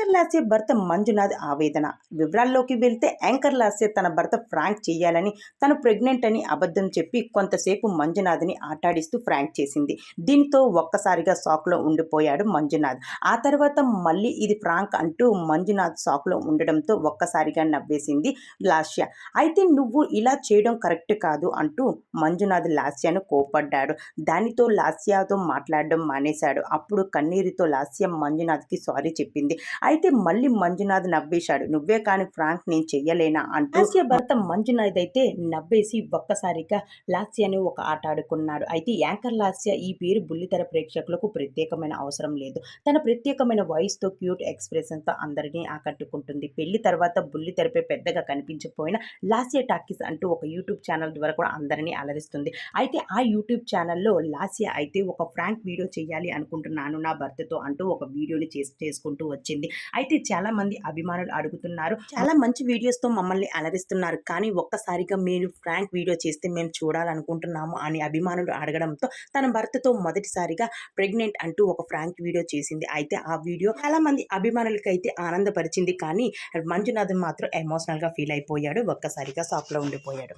Anchor Lasya భర్త మంజునాథ్ ఆవేదన. వివరాల్లోకి వెళ్తే యాంకర్ లాస్య తన భర్త ఫ్రాంక్ చేయాలని, తను ప్రెగ్నెంట్ అని అబద్ధం చెప్పి కొంతసేపు మంజునాథ్ని ఆటాడిస్తూ ఫ్రాంక్ చేసింది. దీంతో ఒక్కసారిగా షాక్లో ఉండిపోయాడు మంజునాథ్. ఆ తర్వాత మళ్ళీ ఇది ఫ్రాంక్ అంటూ మంజునాథ్ షాక్లో ఉండడంతో ఒక్కసారిగా నవ్వేసింది లాస్య. అయితే నువ్వు ఇలా చేయడం కరెక్ట్ కాదు అంటూ మంజునాథ్ లాస్యను కోపడ్డాడు. దానితో లాస్యతో మాట్లాడడం మానేశాడు. అప్పుడు కన్నీరుతో లాస్య మంజునాథ్కి సారీ చెప్పింది. అయితే మళ్ళీ మంజునాథ్ నవ్వేశాడు. నువ్వే కాని ఫ్రాంక్ నేను చెయ్యలేనా అంటూ లాస్య భర్త మంజునాథ్ అయితే నవ్వేసి ఒక్కసారిగా లాస్యని ఒక ఆట ఆడుకున్నాడు. అయితే యాంకర్ లాస్య ఈ పేరు బుల్లితెర ప్రేక్షకులకు ప్రత్యేకమైన అవసరం లేదు. తన ప్రత్యేకమైన వాయిస్తో క్యూట్ ఎక్స్ప్రెషన్తో అందరినీ ఆకట్టుకుంటుంది. పెళ్లి తర్వాత బుల్లితెరపై పెద్దగా కనిపించకపోయినా లాస్య టాకీస్ అంటూ ఒక యూట్యూబ్ ఛానల్ ద్వారా కూడా అందరినీ అలరిస్తుంది. అయితే ఆ యూట్యూబ్ ఛానల్లో లాస్య అయితే ఒక ఫ్రాంక్ వీడియో చేయాలి అనుకుంటున్నాను నా భర్తతో అంటూ ఒక వీడియోని చేసుకుంటూ వచ్చింది. అయితే చాలా మంది అభిమానులు అడుగుతున్నారు, చాలా మంచి వీడియోస్తో మమ్మల్ని అలరిస్తున్నారు, కానీ ఒక్కసారిగా మీరు ఫ్రాంక్ వీడియో చేస్తే మేము చూడాలనుకుంటున్నాము అని అభిమానులు అడగడంతో తన భర్తతో మొదటిసారిగా ప్రెగ్నెంట్ అంటూ ఒక ఫ్రాంక్ వీడియో చేసింది. అయితే ఆ వీడియో చాలా మంది అభిమానులకైతే ఆనందపరిచింది, కానీ మంజునాథ్ మాత్రం ఎమోషనల్గా ఫీల్ అయిపోయాడు. ఒక్కసారిగా షాక్లో ఉండిపోయాడు.